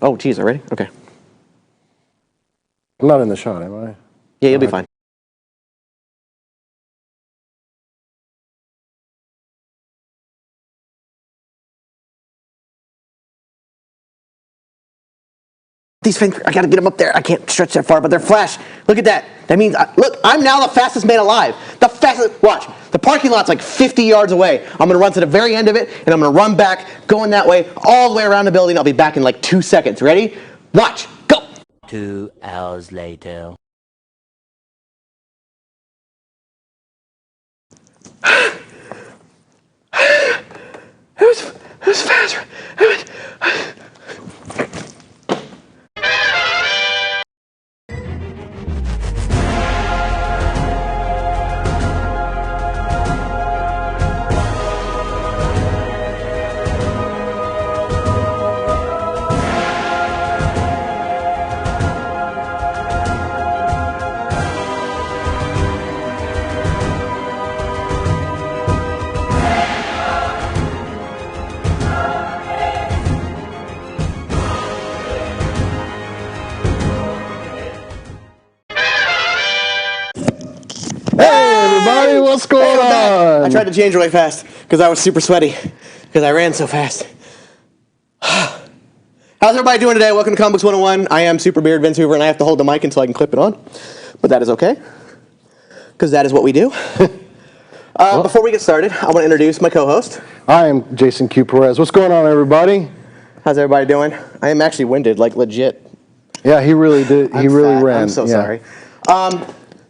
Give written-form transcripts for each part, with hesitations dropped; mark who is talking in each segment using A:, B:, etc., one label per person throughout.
A: Oh, geez, already? Okay.
B: I'm not in the shot, am I?
A: Yeah, you'll be fine. These fingers, I gotta get them up there. I can't stretch that far, but they're flash. Look at that. That means, look, I'm now the fastest man alive. The fastest, watch. The parking lot's like 50 yards away. I'm gonna run to the very end of it, and I'm gonna run back, going that way, all the way around the building. I'll be back in like 2 seconds. Ready? Watch, go.
C: 2 hours later.
A: It was fast.
B: Hey, what's going on?
A: I tried to change really fast because I was super sweaty because I ran so fast. How's everybody doing today? Welcome to Comic Books 101. I am SuperBeard Vince Hoover, and I have to hold the mic until I can clip it on. But that is okay because that is what we do. Before we get started, I want to introduce my co-host.
B: I am Jason Q. Perez. What's going on, everybody?
A: How's everybody doing? I am actually winded, like legit.
B: Yeah, he really did. He really ran.
A: I'm so sorry.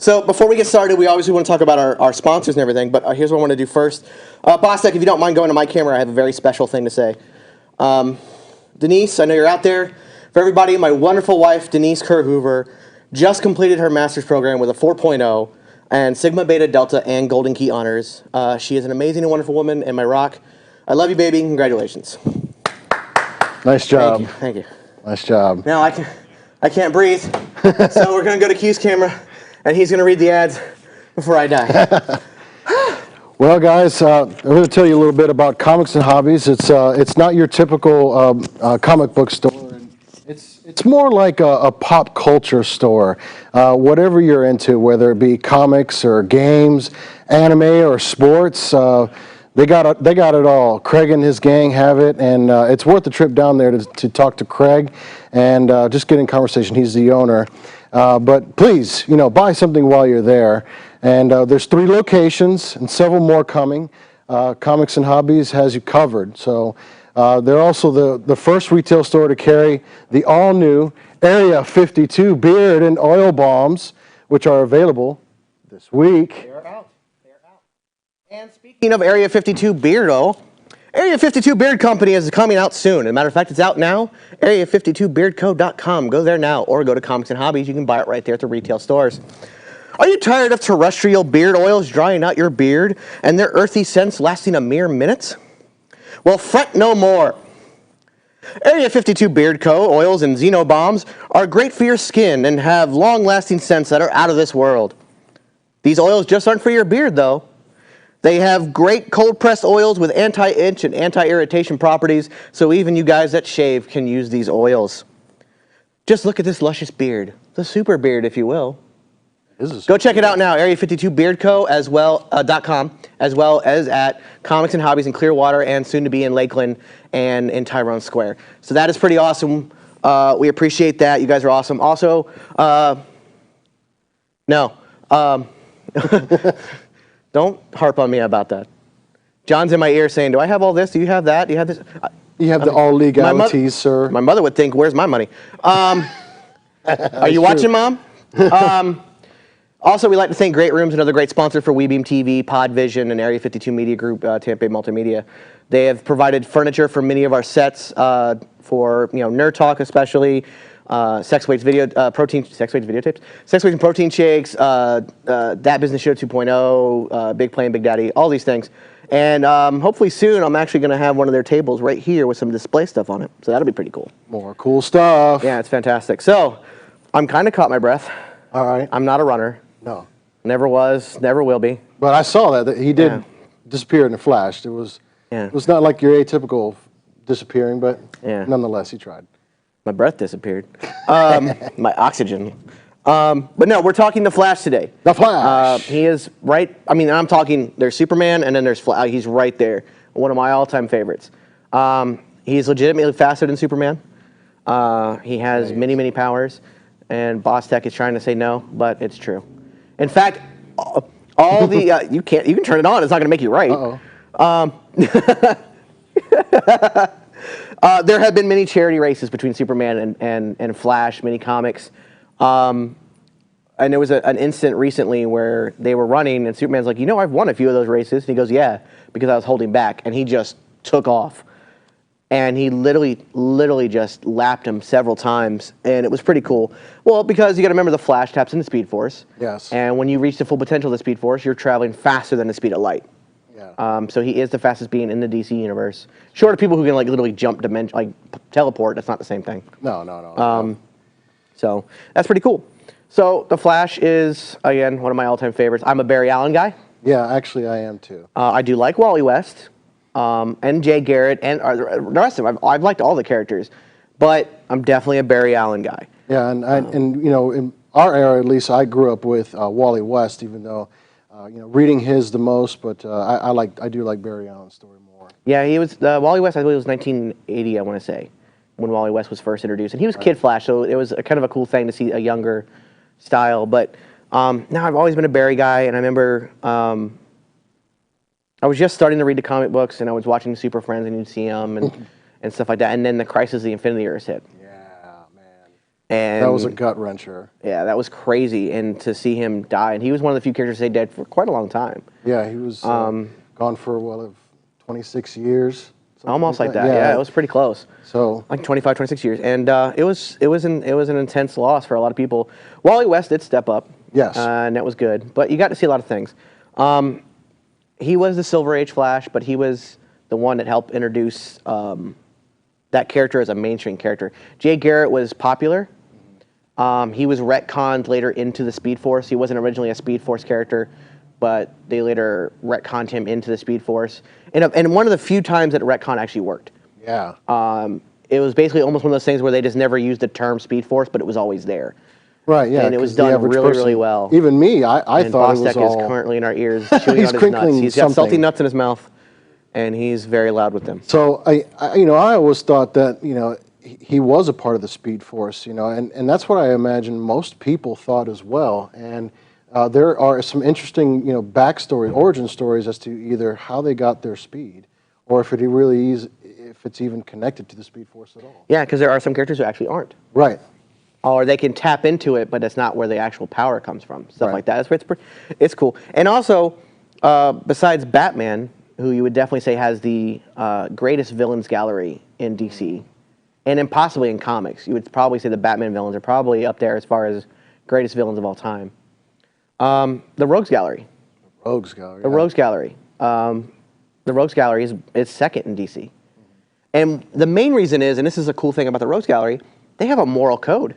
A: So before we get started, we obviously want to talk about our sponsors and everything, but here's what I want to do first. Bostek, if you don't mind going to my camera, I have a very special thing to say. Denise, I know you're out there. For everybody, my wonderful wife, Denise Kerr Hoover, just completed her master's program with a 4.0 and Sigma Beta Delta and Golden Key honors. She is an amazing and wonderful woman, and my rock. I love you, baby. Congratulations.
B: Nice job.
A: Thank you.
B: Nice job.
A: Now I can't breathe, so we're going to go to Q's camera, and he's going to read the ads before I die.
B: Well, guys, I'm going to tell you a little bit about Comics and Hobbies. It's not your typical comic book store. It's more like a pop culture store. Whatever you're into, whether it be comics or games, anime or sports, they got it all. Craig and his gang have it, and it's worth the trip down there to talk to Craig and just get in conversation. He's the owner. But please, buy something while you're there. And there's 3 locations and several more coming. Comics and Hobbies has you covered. So they're also the first retail store to carry the all-new Area 52 beard and oil bombs, which are available this week.
A: They're out. And speaking of Area 52 beard oil, Area 52 Beard Company is coming out soon. As a matter of fact, it's out now. Area52beardco.com. Go there now, or go to Comics and Hobbies. You can buy it right there at the retail stores. Are you tired of terrestrial beard oils drying out your beard and their earthy scents lasting a mere minutes? Well, fret no more. Area 52 Beard Co. oils and Xeno bombs are great for your skin and have long-lasting scents that are out of this world. These oils just aren't for your beard, though. They have great cold-pressed oils with anti-itch and anti-irritation properties, so even you guys that shave can use these oils. Just look at this luscious beard, the super beard, if you will. Go check it out now, Area52BeardCo .com, as well as at Comics and Hobbies in Clearwater and soon to be in Lakeland and in Tyrone Square. So that is pretty awesome. We appreciate that. You guys are awesome. Also, don't harp on me about that. John's in my ear saying, do I have all this? Do you have that? Do you have this?
B: You have all legalities, sir.
A: My mother would think, where's my money? Are you watching, Mom? Also, we'd like to thank Great Rooms, another great sponsor for WeBeam TV, Podvision, and Area 52 Media Group, Tampa Bay Multimedia. They have provided furniture for many of our sets, for Nerd Talk especially, Sex Weights videotapes, Sex Weights and Protein Shakes, That Business Show 2.0, Big Play and Big Daddy, all these things. And hopefully soon, I'm actually going to have one of their tables right here with some display stuff on it. So that'll be pretty cool.
B: More cool stuff.
A: Yeah, it's fantastic. So I'm kind of caught my breath.
B: All right.
A: I'm not a runner.
B: No.
A: Never was, never will be.
B: But I saw that he did disappear in a flash. It was not like your atypical disappearing, but nonetheless, he tried.
A: My breath disappeared. My oxygen. But no, we're talking The Flash today.
B: The Flash.
A: He is right. I mean, I'm talking, there's Superman and then there's Flash. He's right there. One of my all-time favorites. He's legitimately faster than Superman. He has many, many powers. And Boss Tech is trying to say no, but it's true. In fact, all the, you can turn it on. It's not going to make you right. There have been many charity races between Superman and Flash, many comics. And there was an incident recently where they were running, and Superman's like, I've won a few of those races. And he goes, yeah, because I was holding back. And he just took off. And he literally just lapped him several times. And it was pretty cool. Well, because you got to remember the Flash taps into Speed Force.
B: Yes.
A: And when you reach the full potential of the Speed Force, you're traveling faster than the speed of light.
B: Yeah.
A: So he is the fastest being in the DC universe. Short of people who can literally jump dimension, teleport. That's not the same thing.
B: No.
A: So that's pretty cool. So The Flash is, again, one of my all-time favorites. I'm a Barry Allen guy.
B: Yeah, actually, I am too.
A: I do like Wally West and Jay Garrett and the rest of them. I've liked all the characters, but I'm definitely a Barry Allen guy.
B: Yeah, and in our era, at least, I grew up with Wally West, even though reading his the most. But I do like Barry Allen's story more.
A: Yeah, he was Wally West. I believe it was 1980. I want to say when Wally West was first introduced, and he was Kid Flash, so it was kind of a cool thing to see a younger style. But now I've always been a Barry guy, and I remember I was just starting to read the comic books, and I was watching Super Friends, and you'd see them and stuff like that. And then the Crisis of the Infinity Earths hit.
B: Yeah, man.
A: And
B: that was a gut wrencher.
A: Yeah, that was crazy, and to see him die, and he was one of the few characters to stay dead for quite a long time.
B: Yeah, he was gone for 26 years.
A: Almost like that. Yeah, it was pretty close.
B: So
A: like 25, 26 years, and it was an intense loss for a lot of people. Wally West did step up.
B: Yes,
A: and that was good. But you got to see a lot of things. He was the Silver Age Flash, but he was the one that helped introduce that character as a mainstream character. Jay Garrett was popular. He was retconned later into the Speed Force. He wasn't originally a Speed Force character, but they later retconned him into the Speed Force. And one of the few times that retcon actually worked.
B: Yeah.
A: It was basically almost one of those things where they just never used the term Speed Force, but it was always there.
B: Right, yeah.
A: And it was done really, really well.
B: Even me, I thought it was all...
A: is currently in our ears chewing on his nuts. He's got salty nuts in his mouth, and he's very loud with them.
B: So, I always thought that, he was a part of the Speed Force, and that's what I imagine most people thought as well. And there are some interesting, backstory, origin stories as to either how they got their speed, or if it's even connected to the Speed Force at all.
A: Yeah, because there are some characters who actually aren't.
B: Right.
A: Or they can tap into it, but that's not where the actual power comes from. Stuff like that. That's where it's cool. And also, besides Batman, who you would definitely say has the greatest villains gallery in DC, and possibly in comics, you would probably say the Batman villains are probably up there as far as greatest villains of all time. The Rogues Gallery.
B: Rogues Gallery.
A: The Rogues Gallery. The Rogues Gallery is second in DC. And the main reason is, and this is a cool thing about the Rogues Gallery, they have a moral code.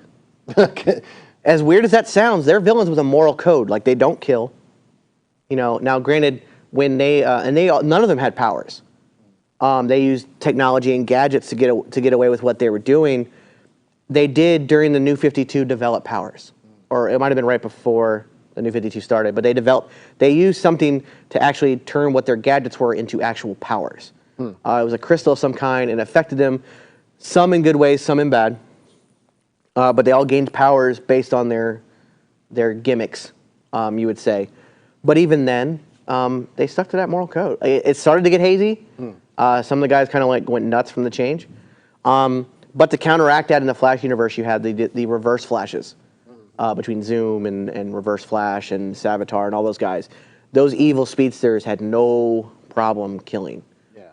A: As weird as that sounds, they're villains with a moral code. Like, they don't kill. Now granted, when none of them had powers. They used technology and gadgets to get away with what they were doing. They did, during the New 52, develop powers. Or it might have been right before the New 52 started, but they used something to actually turn what their gadgets were into actual powers. It was a crystal of some kind, and affected them, some in good ways, some in bad. But they all gained powers based on their gimmicks, you would say. But even then, they stuck to that moral code. It started to get hazy. Some of the guys kind of went nuts from the change. But to counteract that in the Flash universe, you had the reverse flashes between Zoom and Reverse Flash and Savitar and all those guys. Those evil speedsters had no problem killing. Yeah.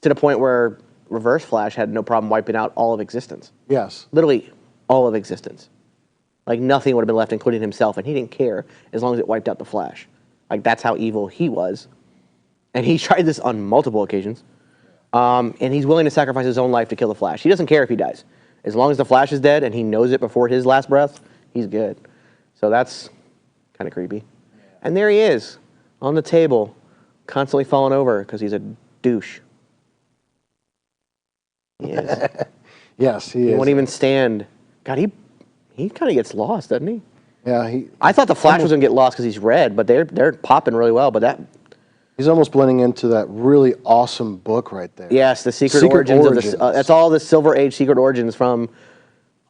A: To the point where Reverse Flash had no problem wiping out all of existence.
B: Yes.
A: Literally all of existence. Like, nothing would have been left, including himself, and he didn't care as long as it wiped out the Flash. Like, that's how evil he was. And he tried this on multiple occasions. And he's willing to sacrifice his own life to kill the Flash. He doesn't care if he dies. As long as the Flash is dead and he knows it before his last breath, he's good. So that's kind of creepy. And there he is, on the table, constantly falling over because he's a douche. He is.
B: Yes, he
A: He
B: is.
A: won't even stand. God, he kind of gets lost, doesn't he?
B: Yeah,
A: I thought the Flash was gonna get lost because he's red, but they're popping really well. But
B: he's almost blending into that really awesome book right there.
A: yes, the secret origins of the. That's all the Silver Age secret origins from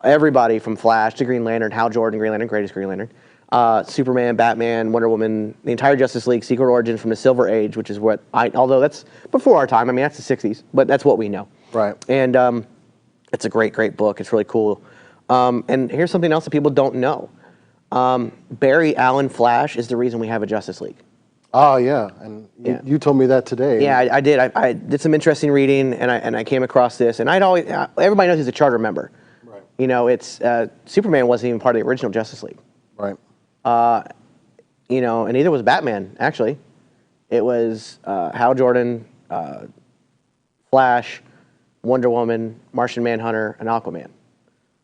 A: everybody from Flash to Green Lantern, Hal Jordan, Green Lantern, greatest Green Lantern, Superman, Batman, Wonder Woman, the entire Justice League secret origin from the Silver Age, which is what although that's before our time. I mean, that's the '60s, but that's what we know.
B: Right.
A: And it's a great book. It's really cool. And here's something else that people don't know. Barry Allen Flash is the reason we have a Justice League.
B: Oh yeah, and
A: Yeah.
B: you told me that today.
A: Yeah, I did. I did some interesting reading, and I came across this. And everybody knows he's a charter member.
B: Right.
A: You know, it's Superman wasn't even part of the original Justice League.
B: Right.
A: You know, and neither was Batman. Actually, it was Hal Jordan, Flash, Wonder Woman, Martian Manhunter, and Aquaman.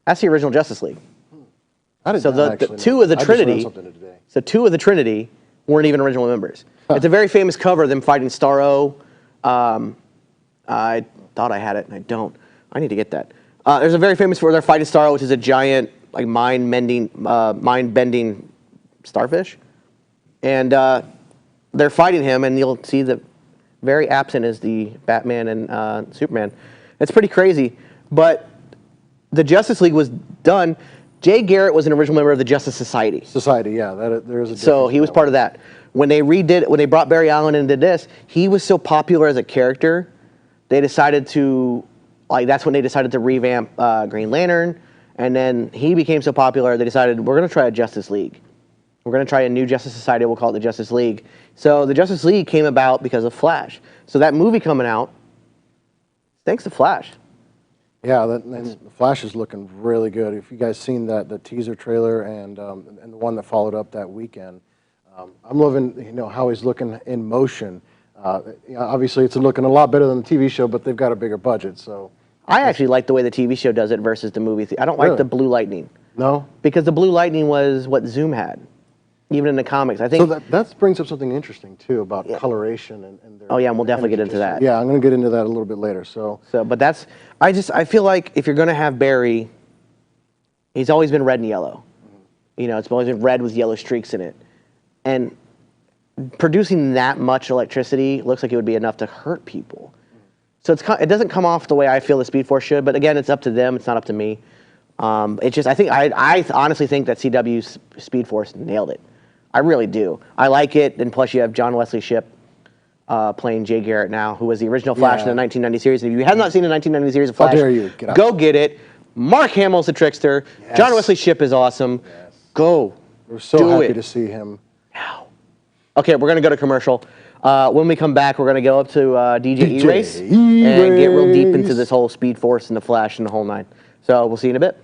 A: That's the original Justice League.
B: I did
A: So
B: not
A: the
B: actually
A: two
B: know.
A: of the
B: I just learned
A: Trinity.
B: something today.
A: So two of the Trinity weren't even original members. It's a very famous cover of them fighting Starro. I thought I had it, and I don't. I need to get that. There's a very famous where they're fighting Starro, which is a giant, like mind-bending starfish, and they're fighting him, and you'll see that very absent is the Batman and Superman. It's pretty crazy, but the Justice League was done. Jay Garrett was an original member of the Justice Society.
B: Society, yeah, there is a difference.
A: So he was part of that. When they brought Barry Allen into this, he was so popular as a character, they decided to, that's when they decided to revamp Green Lantern, and then he became so popular, they decided, we're going to try a Justice League. We're going to try a new Justice Society, we'll call it the Justice League. So the Justice League came about because of Flash. So that movie coming out, thanks to Flash.
B: Yeah, and Flash is looking really good. If you guys seen the teaser trailer and the one that followed up that weekend, I'm loving how he's looking in motion. Obviously, it's looking a lot better than the TV show, but they've got a bigger budget. So
A: I actually like the way the TV show does it versus the movie. I don't like the Blue Lightning.
B: No,
A: because the Blue Lightning was what Zoom had, even in the comics. I think.
B: So that brings up something interesting too about coloration and their.
A: Oh yeah, and we'll definitely get into that.
B: Yeah, I'm going to get into that a little bit later.
A: But that's I feel like if you're going to have Barry, he's always been red and yellow. Mm-hmm. It's always been red with yellow streaks in it, and producing that much electricity looks like it would be enough to hurt people. So it doesn't come off the way I feel the Speed Force should. But again, it's up to them. It's not up to me. It's just I honestly think that CW's Speed Force nailed it. I really do. I like it, and plus you have John Wesley Shipp playing Jay Garrett now, who was the original Flash in the 1990 series. And if you have not seen the 1990 series of Flash,
B: how dare you? Get out.
A: Go get it. Mark Hamill's the trickster. Yes. John Wesley Shipp is awesome. Yes. Go.
B: We're so happy to see him.
A: Now. Okay, we're going to go to commercial. When we come back, we're going to go up to DJ E-Race and get real deep into this whole Speed Force and the Flash and the whole nine. So we'll see you in a bit.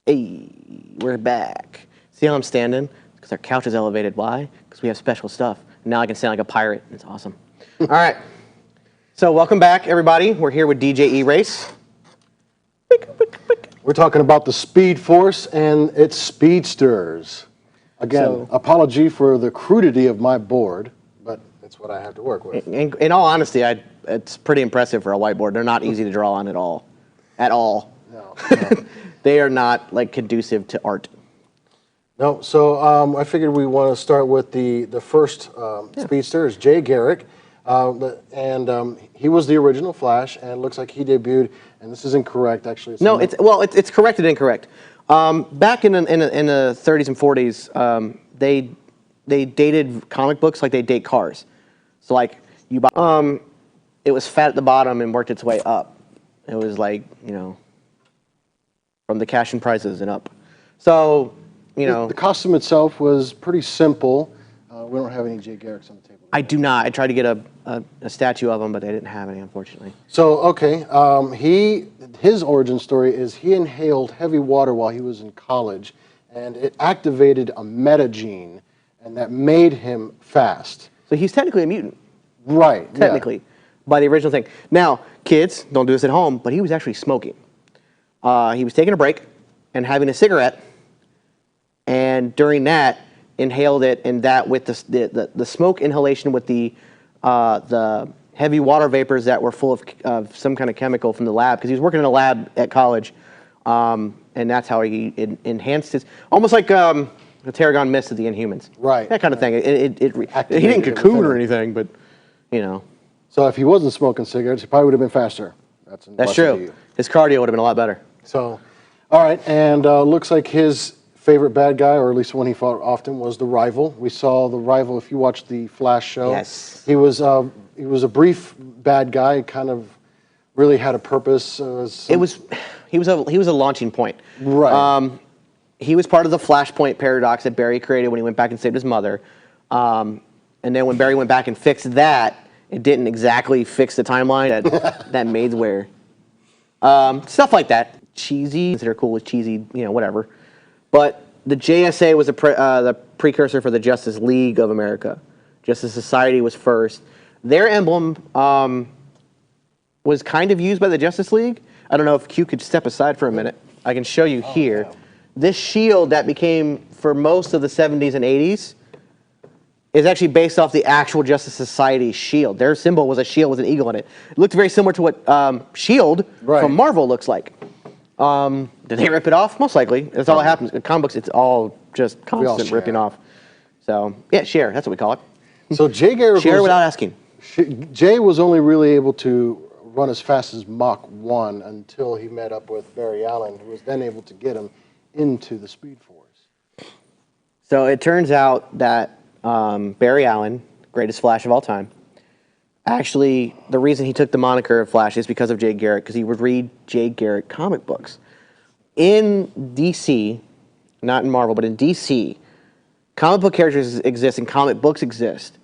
A: Hey, we're back. See how I'm standing? Because our couch is elevated. Why? Because we have special stuff. Now I can stand like a pirate. It's awesome. All right. So welcome back, everybody. We're here with DJ E-Race.
B: We're talking about the Speed Force and its speedsters. Again, apology for the crudity of my board, but it's what I have to work with.
A: In all honesty, it's pretty impressive for a whiteboard. They're not easy to draw on at all. At all.
B: No.
A: They are not like conducive to art.
B: No, so I figured we want to start with the first speedster is Jay Garrick, and he was the original Flash, and it looks like he debuted. And this is incorrect, actually.
A: It's correct and incorrect. Back in the 30s and 40s, they dated comic books like they date cars. So like you buy, it was fat at the bottom and worked its way up. It was like, you know, from the cash and prizes and up. So, you know,
B: the costume itself was pretty simple. We don't have any Jay Garricks on the table.
A: I do not. I tried to get a statue of him, but they didn't have any, unfortunately.
B: So, okay, his origin story is he inhaled heavy water while he was in college, and it activated a metagene, and that made him fast.
A: So he's technically a mutant.
B: Right.
A: Technically, by the original thing. Now, kids, don't do this at home, but he was actually smoking. He was taking a break and having a cigarette, and during that, inhaled it, and that with the smoke inhalation with the heavy water vapors that were full of some kind of chemical from the lab, because he was working in a lab at college, and that's how he enhanced his, almost like the Tarragon Mist of the Inhumans.
B: Right.
A: That kind of thing. He didn't cocoon or anything, but, you know.
B: So if he wasn't smoking cigarettes, he probably would have been faster.
A: That's true. His cardio would have been a lot better.
B: So, all right, and looks like his favorite bad guy, or at least one he fought often, was the Rival. We saw the Rival, if you watched the Flash show.
A: Yes.
B: He was a brief bad guy, kind of really had a purpose.
A: He was a launching point.
B: Right.
A: He was part of the Flashpoint paradox that Barry created when he went back and saved his mother. And then when Barry went back and fixed that, it didn't exactly fix the timeline that Maids wear. Stuff like that. Cheesy. Consider cool with cheesy, you know, whatever. But the JSA was the precursor for the Justice League of America. Justice Society was first. Their emblem was kind of used by the Justice League. I don't know if Q could step aside for a minute. I can show you here. Yeah. This shield that became, for most of the 70s and 80s, is actually based off the actual Justice Society shield. Their symbol was a shield with an eagle in it. It looked very similar to what S.H.I.E.L.D. from Marvel looks like. Did they rip it off? Most likely. That's all that happens. In comic books, it's all just constant ripping off. So, yeah, share. That's what we call it.
B: So Jay Garrick
A: share without asking.
B: Jay was only really able to run as fast as Mach 1 until he met up with Barry Allen, who was then able to get him into the Speed Force.
A: So it turns out that Barry Allen, greatest Flash of all time, actually, the reason he took the moniker of Flash is because of Jay Garrick, because he would read Jay Garrick comic books. In DC, not in Marvel, but in DC, comic book characters exist and comic books exist.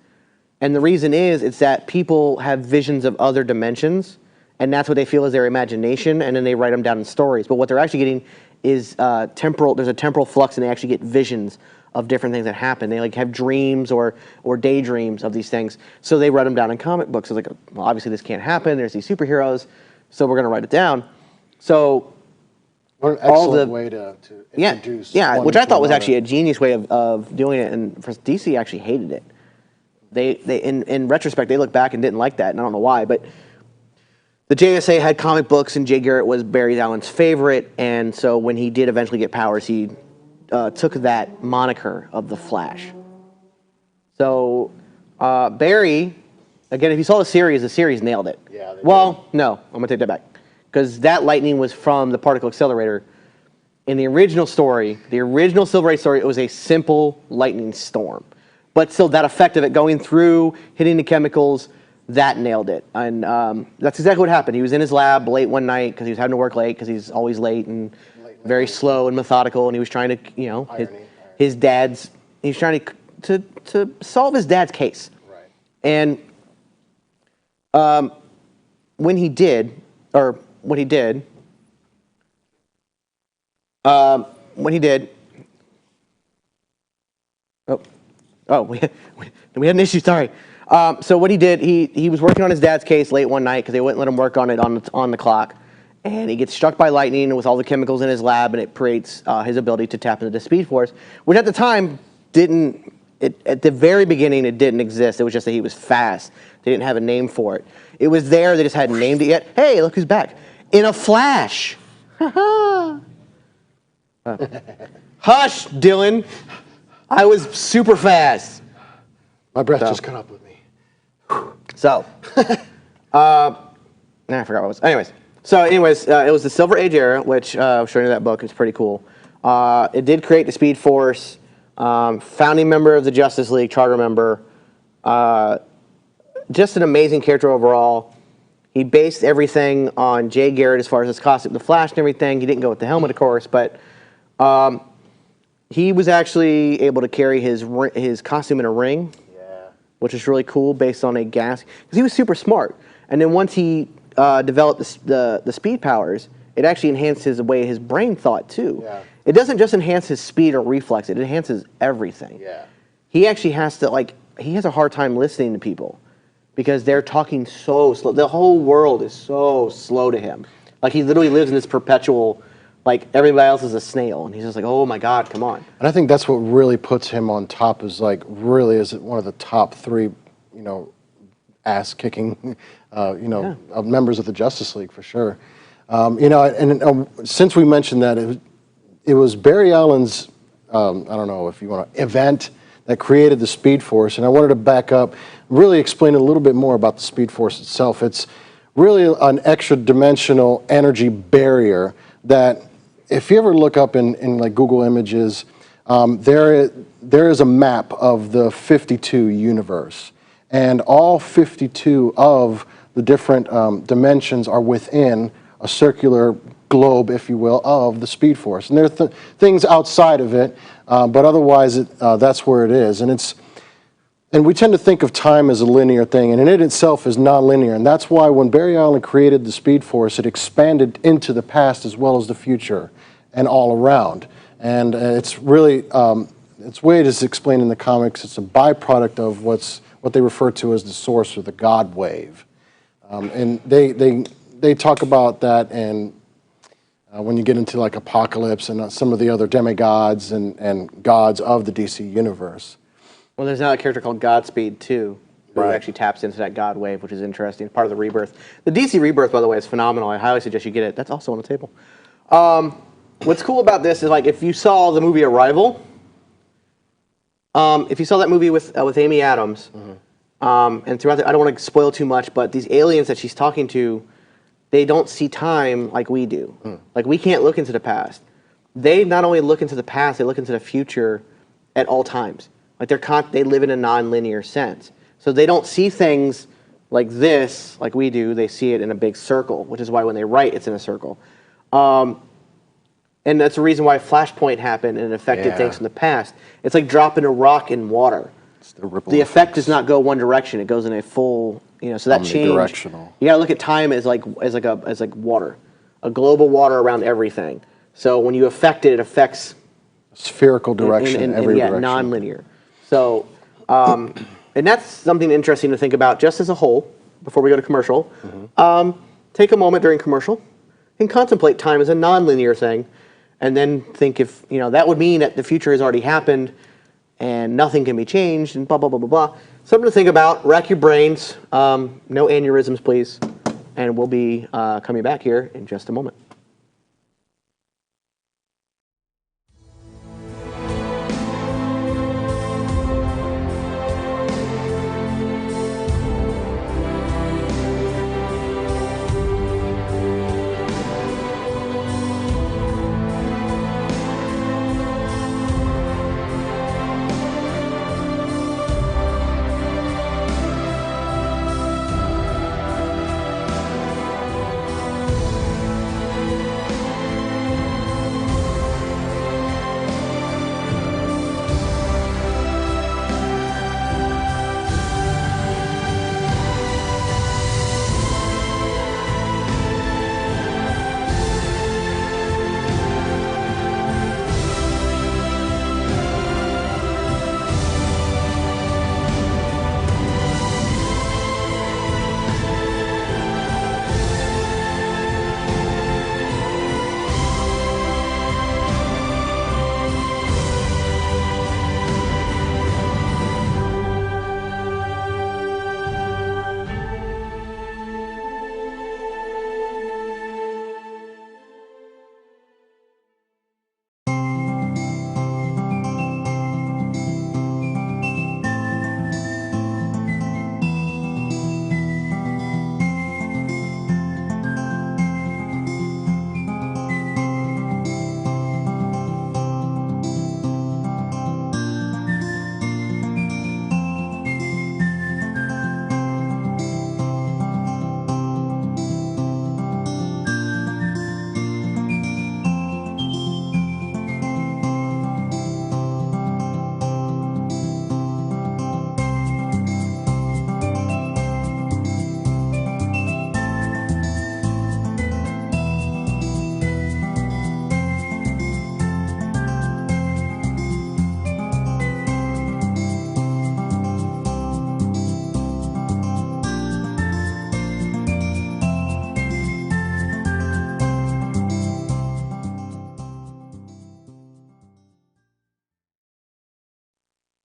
A: And the reason is, it's that people have visions of other dimensions, and that's what they feel is their imagination, and then they write them down in stories. But what they're actually getting is there's a temporal flux, and they actually get visions of different things that happen. They like have dreams or daydreams of these things. So they write them down in comic books. It's like, well, obviously this can't happen. There's these superheroes, so we're going to write it down. So
B: what an excellent way to introduce.
A: Yeah, which I thought was actually a genius way of doing it. And for DC actually hated it. They in retrospect, they look back and didn't like that, and I don't know why, but the JSA had comic books, and Jay Garrick was Barry Allen's favorite, and so when he did eventually get powers, he took that moniker of the Flash. So Barry, again, if you saw the series nailed it.
B: Yeah.
A: Well, no, I'm gonna take that back, because that lightning was from the particle accelerator. In the original story, the original Silver Age story, it was a simple lightning storm, but still that effect of it going through, hitting the chemicals, that nailed it. And that's exactly what happened. He was in his lab late one night because he was having to work late because he's always late and very slow and methodical, and he was trying to, you know, he was trying to solve his dad's case.
B: Right.
A: And what he did, what he did. We had an issue. Sorry. So what he did, he was working on his dad's case late one night because they wouldn't let him work on it on the clock, and he gets struck by lightning with all the chemicals in his lab, and it creates his ability to tap into the Speed Force, which at the time didn't. At the very beginning, it didn't exist. It was just that he was fast. They didn't have a name for it. It was there. They just hadn't named it yet. Hey, look who's back! In a flash. Hush, Dylan. I was super fast.
B: My breath just caught up with me.
A: So, I forgot what it was. Anyways, it was the Silver Age era, which I was showing you that book. It's pretty cool. It did create the Speed Force. Founding member of the Justice League, charter member. Just an amazing character overall. He based everything on Jay Garrett as far as his costume, the Flash and everything. He didn't go with the helmet, of course, but he was actually able to carry his costume in a ring, which is really cool based on a gas, because he was super smart. And then once he developed the speed powers, it actually enhanced the way his brain thought too.
B: Yeah.
A: It doesn't just enhance his speed or reflex, it enhances everything.
B: Yeah.
A: He actually has to, he has a hard time listening to people because they're talking so slow. The whole world is so slow to him. Like, he literally lives in this perpetual, everybody else is a snail, and he's just like, oh my God, come on.
B: And I think that's what really puts him on top, is really is one of the top three, ass-kicking, members of the Justice League for sure. Since we mentioned that, it was Barry Allen's, I don't know if you want to, event that created the Speed Force, and I wanted to back up, really explain a little bit more about the Speed Force itself. It's really an extra-dimensional energy barrier that, if you ever look up in Google Images, there is a map of the 52 universe, and all 52 of the different dimensions are within a circular globe, if you will, of the Speed Force. And there are things outside of it, but otherwise that's where it is. And we tend to think of time as a linear thing, and it itself is nonlinear. And that's why when Barry Allen created the Speed Force, it expanded into the past as well as the future and all around. And it's really, it's the way it is explained in the comics, it's a byproduct of what they refer to as the source or the God wave. And they talk about that, and when you get into Apocalypse and some of the other demigods and gods of the DC universe.
A: Well, there's now a character called Godspeed, too, who
B: Right.
A: actually taps into that God wave, which is interesting. Part of the Rebirth. The DC Rebirth, by the way, is phenomenal. I highly suggest you get it. That's also on the table. What's cool about this is, if you saw the movie Arrival, if you saw that movie with Amy Adams, and throughout I don't want to spoil too much, but these aliens that she's talking to, they don't see time like we do. We can't look into the past. They not only look into the past, they look into the future at all times. They live in a non-linear sense. So they don't see things like this, like we do. They see it in a big circle, which is why when they write, it's in a circle. And that's the reason why Flashpoint happened and it affected things in the past. It's like dropping a rock in water. The effect does not go one direction; it goes in a full, so that change.
B: Omnidirectional.
A: You gotta look at time as like water, a global water around everything. So when you affect it, it affects
B: Spherical direction in every direction.
A: non-linear. So, and that's something interesting to think about just as a whole. Before we go to commercial, take a moment during commercial and contemplate time as a non-linear thing, and then think if that would mean that the future has already happened. And nothing can be changed, and blah, blah, blah, blah, blah. Something to think about. Rack your brains. No aneurysms, please. And we'll be coming back here in just a moment.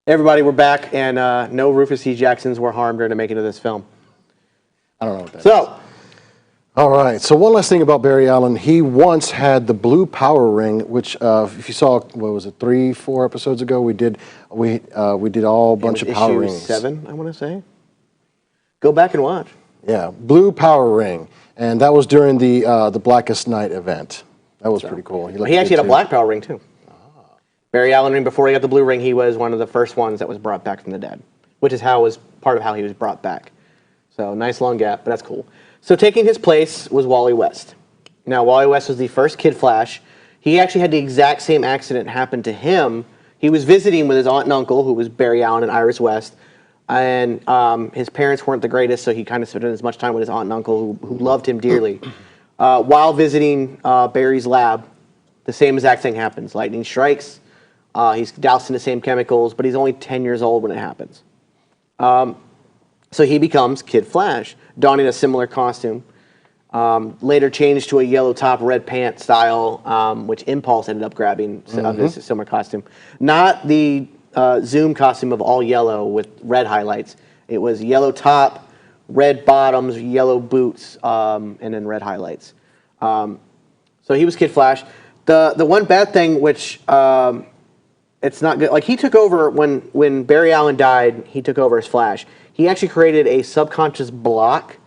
A: Everybody, we're back, and no Rufus T. Jacksons were harmed during the making of this film.
B: I don't know what that is.
A: So,
B: All right. So one last thing about Barry Allen. He once had the blue power ring, which if you saw, what was it, 3-4 episodes ago, we did all a bunch of power
A: issue
B: rings.
A: 7, I want to say. Go back and watch.
B: Yeah, blue power ring, and that was during the Blackest Night event. That was pretty cool.
A: He actually had a black power ring too. Barry Allen, before he got the blue ring, he was one of the first ones that was brought back from the dead, which is part of how he was brought back. So nice long gap, but that's cool. So taking his place was Wally West. Now Wally West was the first Kid Flash. He actually had the exact same accident happen to him. He was visiting with his aunt and uncle, who was Barry Allen and Iris West, and his parents weren't the greatest, so he kind of spent as much time with his aunt and uncle, who loved him dearly. While visiting Barry's lab, the same exact thing happens. Lightning strikes. He's doused in the same chemicals, but he's only 10 years old when it happens. So he becomes Kid Flash, donning a similar costume. Later changed to a yellow top, red pant style, which Impulse ended up grabbing this similar costume. Not the Zoom costume of all yellow with red highlights. It was yellow top, red bottoms, yellow boots, and then red highlights. So he was Kid Flash. The one bad thing, which it's not good, like he took over when Barry Allen died, he took over as Flash. He actually created a subconscious block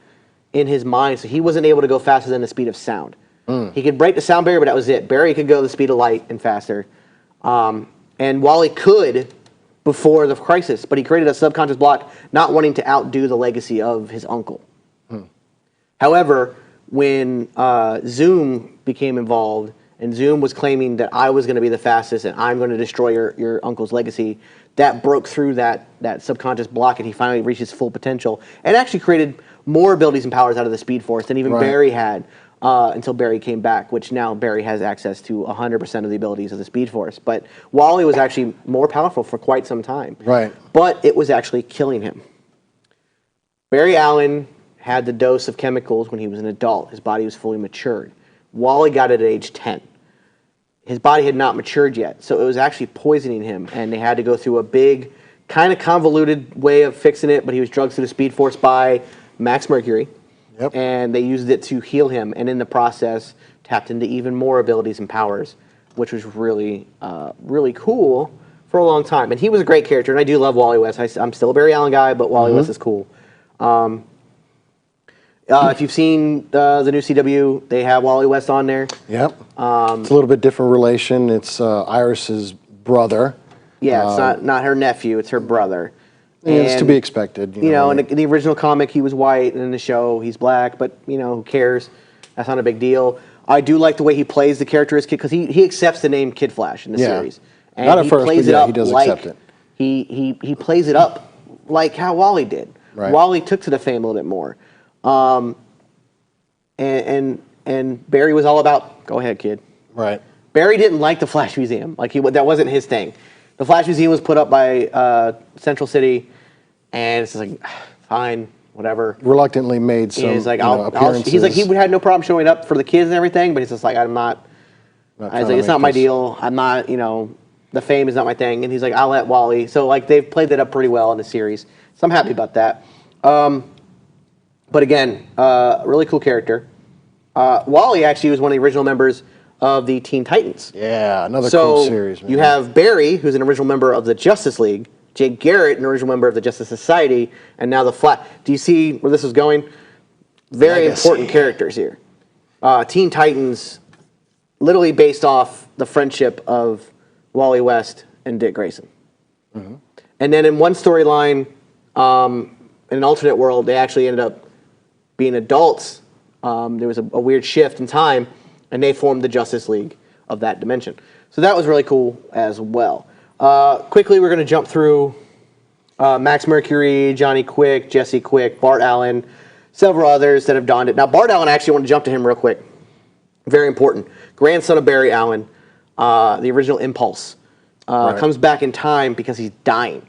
A: in his mind, so he wasn't able to go faster than the speed of sound. He could break the sound barrier, but that was it. Barry could go the speed of light and faster. And Wally could before the crisis, but he created a subconscious block, not wanting to outdo the legacy of his uncle. However, when Zoom became involved, and Zoom was claiming that I was going to be the fastest and I'm going to destroy your uncle's legacy, that broke through that subconscious block, and he finally reached his full potential and actually created more abilities and powers out of the Speed Force than even Barry had until Barry came back, which now Barry has access to 100% of the abilities of the Speed Force. But Wally was actually more powerful for quite some time.
B: Right.
A: But it was actually killing him. Barry Allen had the dose of chemicals when he was an adult. His body was fully matured. Wally got it at age 10. His body had not matured yet, so it was actually poisoning him, and they had to go through a big, kind of convoluted way of fixing it, but he was drugged through the Speed Force by Max Mercury, and they used it to heal him, and in the process, tapped into even more abilities and powers, which was really, really cool for a long time. And he was a great character, and I do love Wally West. I'm still a Barry Allen guy, but Wally West is cool. If you've seen the new CW, they have Wally West on there.
B: Yep. It's a little bit different relation. It's Iris's brother.
A: Yeah, it's not her nephew; it's her brother.
B: And it's to be expected.
A: You know, in the original comic, he was white, and in the show, he's black. But who cares? That's not a big deal. I do like the way he plays the character as Kid, because he accepts the name Kid Flash in the series. And
B: not at first, but yeah, he does accept it.
A: He plays it up like how Wally did.
B: Right.
A: Wally took to the fame a little bit more. And Barry was all about, go ahead, kid.
B: Right.
A: Barry didn't like the Flash Museum. That wasn't his thing. The Flash Museum was put up by Central City, and it's just like, fine, whatever.
B: Reluctantly made some appearances.
A: He's like, he had no problem showing up for the kids and everything, but he's just like, I'm not. I was like, it's not my deal. I'm not, the fame is not my thing. And he's like, I'll let Wally. So they've played that up pretty well in the series. So I'm happy about that. But again, really cool character. Wally actually was one of the original members of the Teen Titans.
B: Yeah, another cool series. Man.
A: You have Barry, who's an original member of the Justice League, Jake Garrett, an original member of the Justice Society, and now the Flash. Do you see where this is going? Very important characters here. Teen Titans, literally based off the friendship of Wally West and Dick Grayson. Mm-hmm. And then in one storyline, in an alternate world, they actually ended up being adults. There was a weird shift in time, and they formed the Justice League of that dimension. So that was really cool as well. Quickly, we're going to jump through Max Mercury, Johnny Quick, Jesse Quick, Bart Allen, several others that have donned it. Now, Bart Allen, I actually want to jump to him real quick. Very important. Grandson of Barry Allen, the original Impulse, comes back in time because he's dying.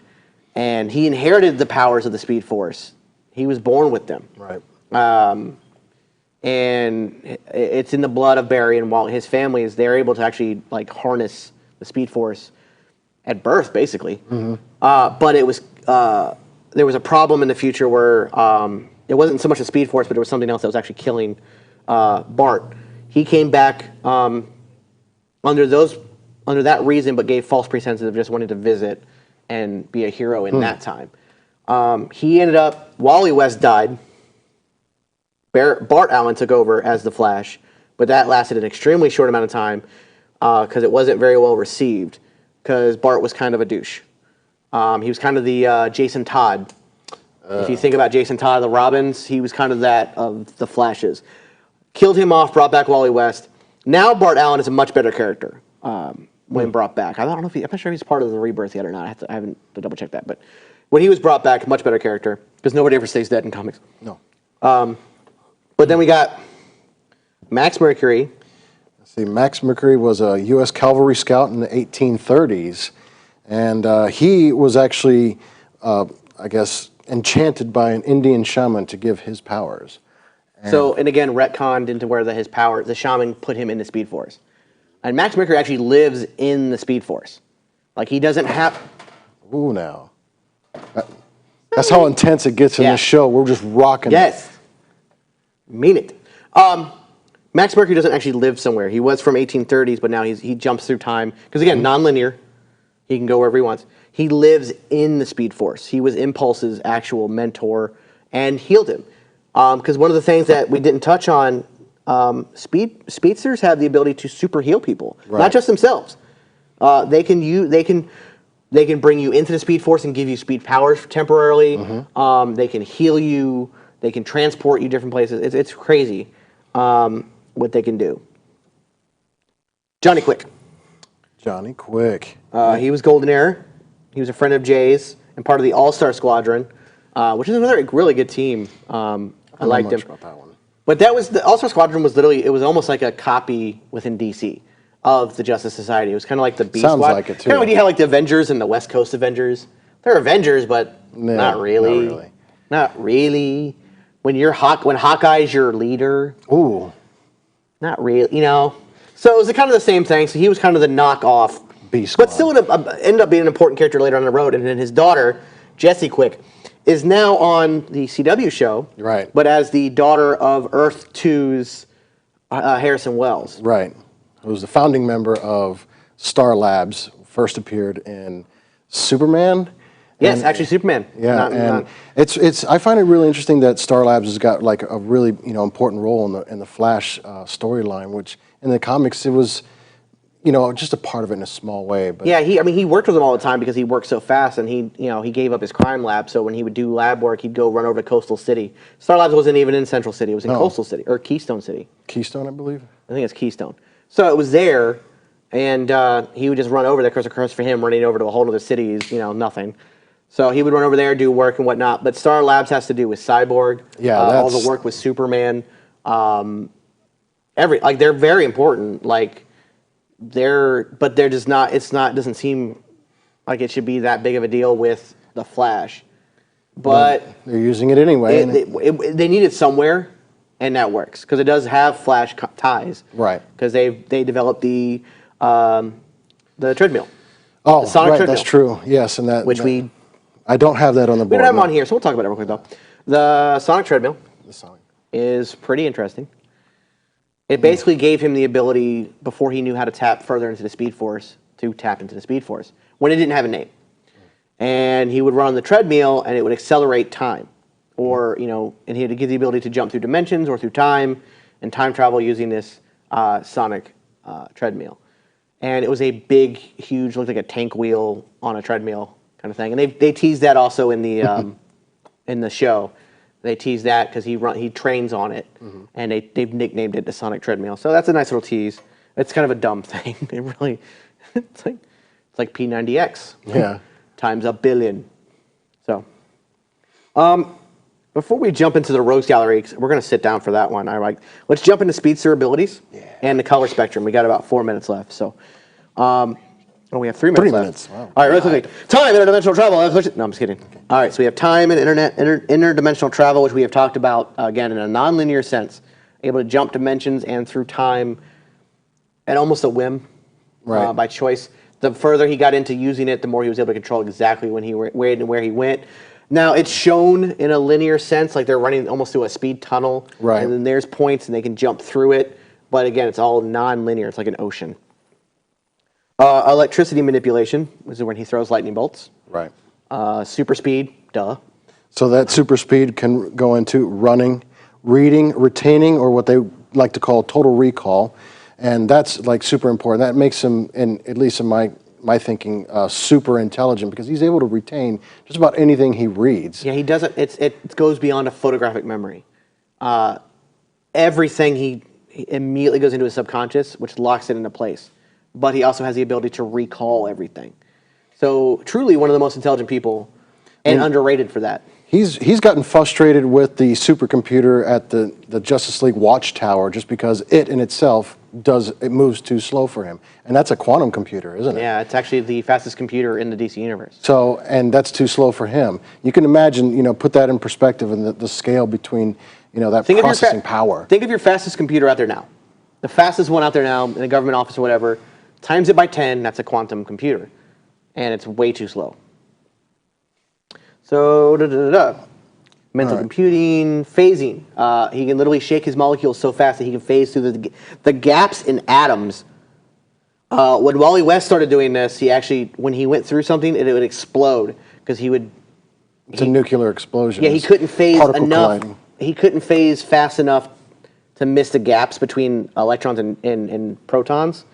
A: And he inherited the powers of the Speed Force. He was born with them.
B: Right.
A: And it's in the blood of Barry, and while his family they're able to actually harness the Speed Force. at birth, basically. But it was there was a problem in the future where it wasn't so much a Speed Force, but there was something else that was actually killing Bart. He came back under that reason, but gave false pretenses of just wanting to visit and be a hero in that time. He ended up, Wally West died. Bart Allen took over as the Flash, but that lasted an extremely short amount of time because it wasn't very well received because Bart was kind of a douche. He was kind of the Jason Todd. If you think about Jason Todd, the Robins, he was kind of that of the Flashes. Killed him off, brought back Wally West. Now Bart Allen is a much better character when brought back. I don't know if I'm not sure if he's part of the rebirth yet or not. I haven't to double check that, but when he was brought back, much better character because nobody ever stays dead in comics.
B: No.
A: But then we got Max Mercury.
B: See, Max Mercury was a U.S. cavalry scout in the 1830s, and he was actually, I guess, enchanted by an Indian shaman to give his powers.
A: And again, retconned into where his power, the shaman put him in the Speed Force. And Max Mercury actually lives in the Speed Force. Like, he doesn't have...
B: Ooh, now. That's how intense it gets in this show. We're just rocking it.
A: Yes. Mean it. Max Mercury doesn't actually live somewhere. He was from 1830s, but now he jumps through time. Because, again, non-linear. He can go wherever he wants. He lives in the Speed Force. He was Impulse's actual mentor and healed him. Because one of the things that we didn't touch on, speedsters have the ability to super heal people, not just themselves. They can bring you into the Speed Force and give you speed powers temporarily. They can heal you. They can transport you different places. It's crazy what they can do. Johnny Quick.
B: Johnny Quick.
A: He was Golden Era. He was a friend of Jay's and part of the All-Star Squadron, which is another really good team. I liked him.
B: About that one.
A: But that was the All-Star Squadron was literally, it was almost like a copy within DC of the Justice Society. It was kind of like the B
B: Sounds
A: Squad.
B: like it, too.
A: Kind of when you have like the Avengers and the West Coast Avengers. They're Avengers, but not really.
B: Not really.
A: Not really. When when Hawkeye's your leader.
B: Ooh.
A: Not really, you know. So it was kind of the same thing. So he was kind of the knockoff.
B: B Squad.
A: But still ended up being an important character later on the road. And then his daughter, Jessie Quick, is now on the CW show.
B: Right.
A: But as the daughter of Earth 2's Harrison Wells.
B: Right. Who was the founding member of Star Labs, first appeared in Superman.
A: Yes, actually Superman.
B: Yeah, it's. I find it really interesting that Star Labs has got like a really important role in the Flash storyline, which in the comics it was, just a part of it in a small way. But
A: yeah, he worked with them all the time because he worked so fast, and he gave up his crime lab. So when he would do lab work, he'd go run over to Coastal City. Star Labs wasn't even in Central City; it was in Coastal City or Keystone City.
B: Keystone, I believe.
A: I think it's Keystone. So it was there, and he would just run over there. Of course, for him, running over to a whole other city is nothing. So he would run over there, do work and whatnot. But Star Labs has to do with Cyborg.
B: Yeah,
A: all the work with Superman. They're very important. But they're just not. It doesn't seem like it should be that big of a deal with the Flash. But
B: they're using it anyway.
A: They need it somewhere, and that works because it does have Flash ties.
B: Right.
A: Because they developed the treadmill.
B: Oh,
A: the Sonic
B: right.
A: treadmill,
B: That's true. Yes, and that.
A: Which we.
B: I don't have that on the board.
A: We don't have them on here, so we'll talk about it real quick, though. The Sonic treadmill
B: Sonic
A: is pretty interesting. It basically gave him the ability, before he knew how to tap further into the Speed Force, to tap into the Speed Force, when it didn't have a name. And he would run on the treadmill, and it would accelerate time. Or, and he had to give the ability to jump through dimensions or through time, and time travel using this Sonic treadmill. And it was a big, huge, looked like a tank wheel on a treadmill kind of thing. And they teased that also in the in the show. They teased that because he trains on it, and they've nicknamed it the Sonic treadmill. So that's a nice little tease. It's kind of a dumb thing. It really, it's like P90X.
B: Yeah.
A: Times a billion. So, before we jump into the Rogues Gallery, we're going to sit down for that one. Let's jump into Speedster abilities and the color spectrum. We got about 4 minutes left. So, we have 3 minutes left.
B: 3 minutes. Wow.
A: All right, really quickly. Time, interdimensional travel. No, I'm just kidding. Okay. All right, so we have time and interdimensional travel, which we have talked about, again, in a nonlinear sense. Able to jump dimensions and through time at almost a whim by choice. The further he got into using it, the more he was able to control exactly when he where he went. Now it's shown in a linear sense, like they're running almost through a speed tunnel,
B: Right.
A: and then there's points and they can jump through it. But again, it's all non-linear. It's like an ocean. Electricity manipulation, which is when he throws lightning bolts.
B: Right.
A: Super speed, duh.
B: So that super speed can go into running, reading, retaining, or what they like to call total recall. And that's like super important. That makes him, at least in my thinking, super intelligent because he's able to retain just about anything he reads.
A: Yeah, he doesn't. It goes beyond a photographic memory. Everything he immediately goes into his subconscious, which locks it into place. But he also has the ability to recall everything. So truly one of the most intelligent people, and underrated for that.
B: He's gotten frustrated with the supercomputer at the Justice League Watchtower just because it in itself moves too slow for him. And that's a quantum computer, isn't it?
A: Yeah, it's actually the fastest computer in the DC universe.
B: So, and that's too slow for him. You can imagine, put that in perspective and the scale between, that processing power.
A: Think of your fastest computer out there now. The fastest one out there now in a government office or whatever, times it by 10, that's a quantum computer. And it's way too slow. So, mental computing, phasing. He can literally shake his molecules so fast that he can phase through the gaps in atoms. When Wally West started doing this, he actually, when he went through something, it would explode because
B: It's a nuclear explosion.
A: Yeah, he couldn't phase
B: particle
A: enough.
B: colliding.
A: He couldn't phase fast enough to miss the gaps between electrons and protons.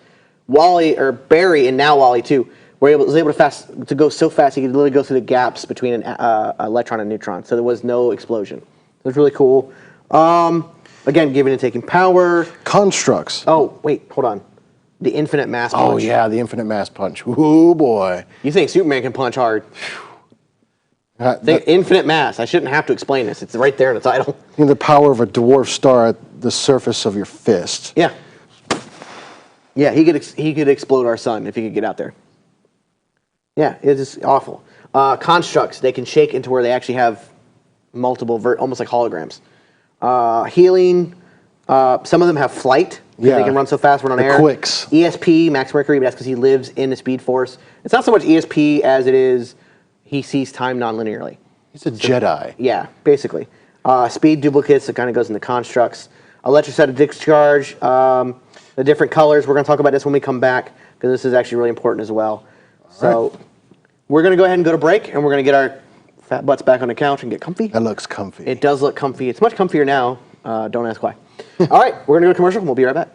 A: Barry, and now Wally too, was able to go so fast he could literally go through the gaps between an electron and neutron. So there was no explosion. It was really cool. Again, giving and taking power.
B: Constructs.
A: Oh, wait, hold on. The infinite mass punch.
B: Oh, yeah, the infinite mass punch. Ooh, boy.
A: You think Superman can punch hard.
B: The
A: Infinite mass. I shouldn't have to explain this. It's right there in the title.
B: the power of a dwarf star at the surface of your fist.
A: Yeah. Yeah, he could explode our sun if he could get out there. Yeah, it's just awful. Constructs, they can shake into where they actually have multiple, almost like holograms. Healing, some of them have flight.
B: Yeah.
A: They can run so fast, run on air.
B: Quicks.
A: ESP, Max Mercury, but that's because he lives in the Speed Force. It's not so much ESP as it is he sees time non-linearly.
B: He's a Jedi.
A: Yeah, basically. Speed duplicates, it kind of goes into constructs. Electrostatic discharge, the different colors. We're going to talk about this when we come back because this is actually really important as well. So we're going to go ahead and go to break, and we're going to get our fat butts back on the couch and get comfy.
B: That looks comfy.
A: It does look comfy. It's much comfier now. Don't ask why. All right, we're going to go to commercial, and we'll be right back.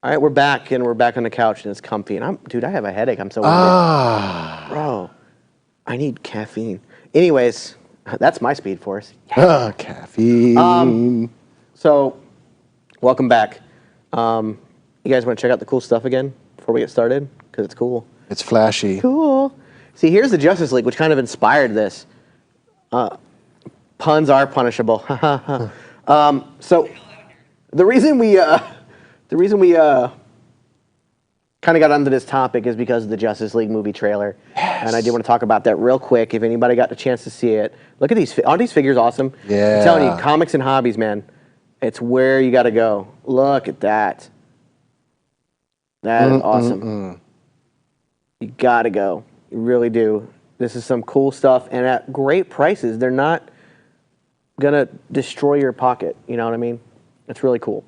A: All right, we're back, and we're back on the couch, and it's comfy. And dude, I have a headache. I'm so winded. Bro, I need caffeine. Anyways, that's my Speed Force.
B: Caffeine.
A: So, welcome back. You guys want to check out the cool stuff again before we get started? Because it's cool.
B: It's flashy.
A: Cool. See, here's the Justice League, which kind of inspired this. Puns are punishable. So, the reason we kind of got onto this topic is because of the Justice League movie trailer.
B: Yes.
A: And I do want to talk about that real quick. If anybody got the chance to see it, look at these. Aren't these figures awesome?
B: Yeah.
A: I'm telling you, comics and hobbies, man. It's where you got to go. Look at that. That is awesome. You got to go. You really do. This is some cool stuff. And at great prices. They're not going to destroy your pocket. You know what I mean? It's really cool.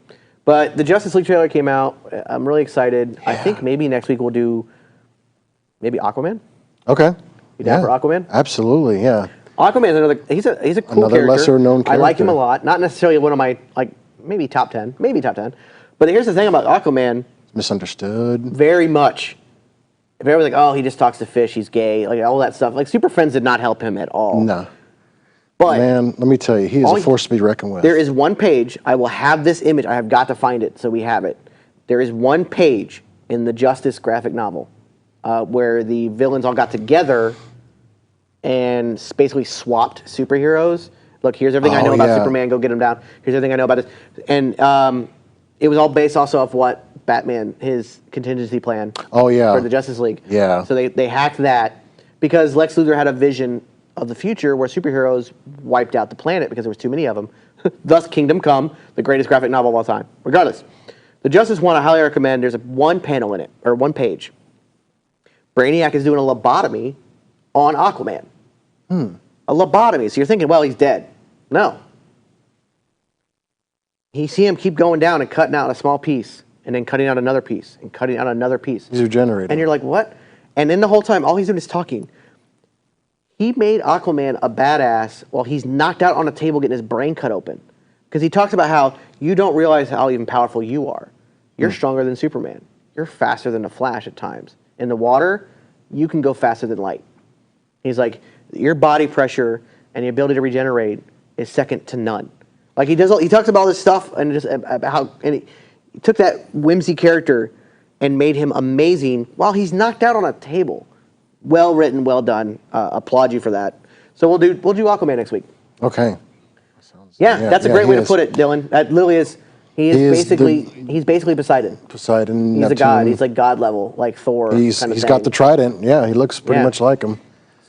A: But the Justice League trailer came out. I'm really excited. Yeah. I think maybe next week we'll do maybe Aquaman.
B: Okay.
A: You down for Aquaman?
B: Absolutely, yeah.
A: Aquaman's another. He's a cool
B: another
A: character.
B: lesser known character.
A: I like him a lot. Not necessarily one of my maybe top 10. But here's the thing about Aquaman.
B: Misunderstood.
A: Very much. If everyone's like, oh, he just talks to fish, he's gay, like all that stuff. Like Super Friends did not help him at all.
B: No.
A: But
B: man, let me tell you, he is a force to be reckoned with.
A: There is one page. I will have this image. I have got to find it, so we have it. There is one page in the Justice graphic novel where the villains all got together and basically swapped superheroes. Look, here's everything I know about Superman. Go get him down. Here's everything I know about this. And it was all based also off what Batman, his contingency plan for the Justice League.
B: Yeah.
A: So they hacked that because Lex Luthor had a vision of the future where superheroes wiped out the planet because there was too many of them. Thus, Kingdom Come, the greatest graphic novel of all time. Regardless, the Justice one I highly recommend. There's one panel in it, or one page. Brainiac is doing a lobotomy on Aquaman. A lobotomy. So you're thinking, well, he's dead. No. You see him keep going down and cutting out a small piece, and then cutting out another piece, and cutting out another piece.
B: He's regenerating.
A: And you're like, what? And then the whole time, all he's doing is talking. He made Aquaman a badass while he's knocked out on a table getting his brain cut open. Because he talks about how you don't realize how even powerful you are. You're stronger than Superman. You're faster than the Flash at times. In the water, you can go faster than light. He's like, your body pressure and the ability to regenerate is second to none. Like he talks about all this stuff and just about how he took that whimsy character and made him amazing while he's knocked out on a table. Well written, well done. Applaud you for that. So we'll do Aquaman next week.
B: Okay.
A: That's a great way to put it, Dylan. That literally is. He's basically Poseidon.
B: Poseidon.
A: He's
B: Neptune.
A: a god. He's like god level, like Thor.
B: He's got the trident. Yeah, he looks pretty much like him.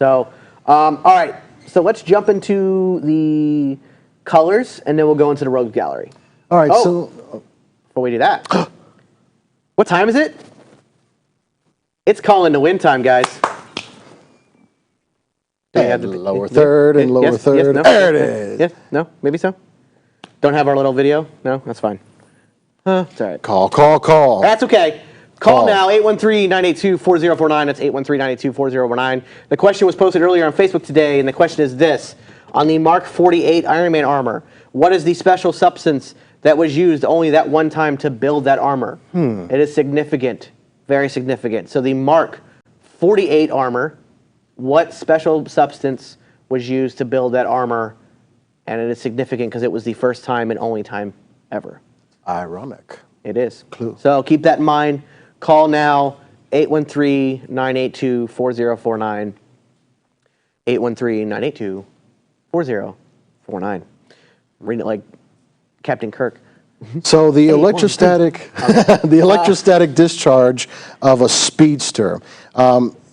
A: So, all right. So let's jump into the colors, and then we'll go into the Rogues Gallery.
B: All right.
A: So before we do that, what time is it? It's calling to win time, guys.
B: Lower third and lower third.
A: Yes, no?
B: There it is.
A: Yeah, no, maybe so. Don't have our little video? No, that's fine. It's all right.
B: Call.
A: That's okay. Call now, 813-982-4049. That's 813-982-4049. The question was posted earlier on Facebook today, and the question is this. On the Mark 48 Iron Man armor, what is the special substance that was used only that one time to build that armor? It is significant, very significant. So the Mark 48 armor, what special substance was used to build that armor? And it is significant because it was the first time and only time ever.
B: Ironic.
A: It is.
B: Clue.
A: So keep that in mind. Call now, 813-982-4049. 813-982-4049. Reading it like Captain Kirk.
B: So the electrostatic discharge of a speedster.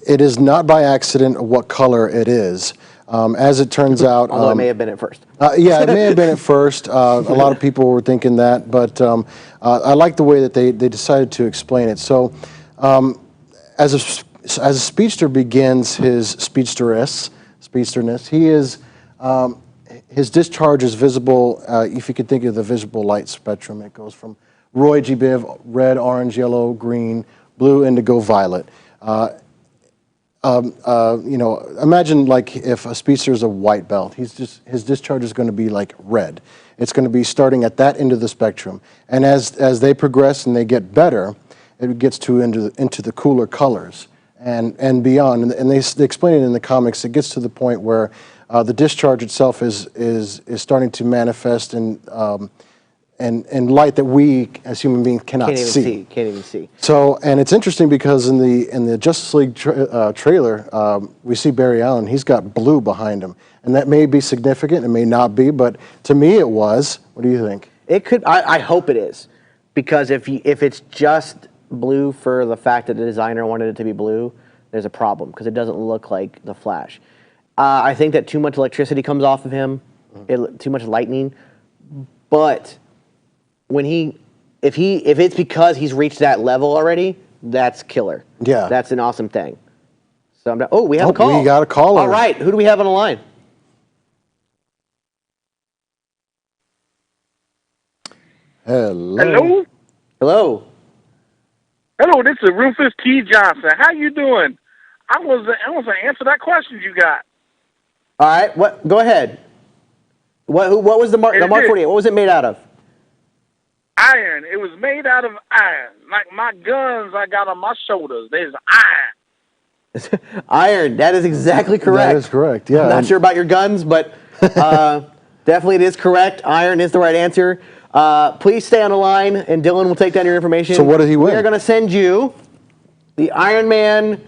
B: It is not by accident what color it is. As it turns out,
A: although it may have been at first.
B: Yeah, it may have been at first. A lot of people were thinking that, but I like the way that they decided to explain it. So, as a speedster begins his speedsterness, he is his discharge is visible. If you could think of the visible light spectrum, it goes from Roy G. Biv, red, orange, yellow, green, blue, indigo, violet. you know, imagine like if a speedster is a white belt, his discharge is going to be like red. It's going to be starting at that end of the spectrum, and as they progress and they get better, it gets into the cooler colors and beyond. And they explain it in the comics. It gets to the point where the discharge itself is starting to manifest in light that we as human beings cannot see.
A: Can't even see.
B: So, and it's interesting because in the Justice League trailer, we see Barry Allen. He's got blue behind him, and that may be significant. It may not be, but to me, it was. What do you think?
A: It could. I hope it is, because if it's just blue for the fact that the designer wanted it to be blue, there's a problem because it doesn't look like the Flash. I think that too much electricity comes off of him, too much lightning, but if it's because he's reached that level already, that's killer.
B: Yeah.
A: That's an awesome thing. So we have a call.
B: We got a caller.
A: All right, who do we have on the line?
B: Hello.
D: Hello?
A: Hello.
D: Hello, this is Rufus T. Johnson. How you doing? I was to answer that question you got.
A: All right, go ahead. What was the Mark 48? What was it made out of?
D: Iron. It was made out of iron. Like my guns I got on my shoulders. There's iron.
A: Iron. That is exactly correct.
B: That is correct, yeah.
A: I'm not sure about your guns, but definitely it is correct. Iron is the right answer. Please stay on the line, and Dylan will take down your information.
B: So what did he win?
A: We're going to send you the Iron Man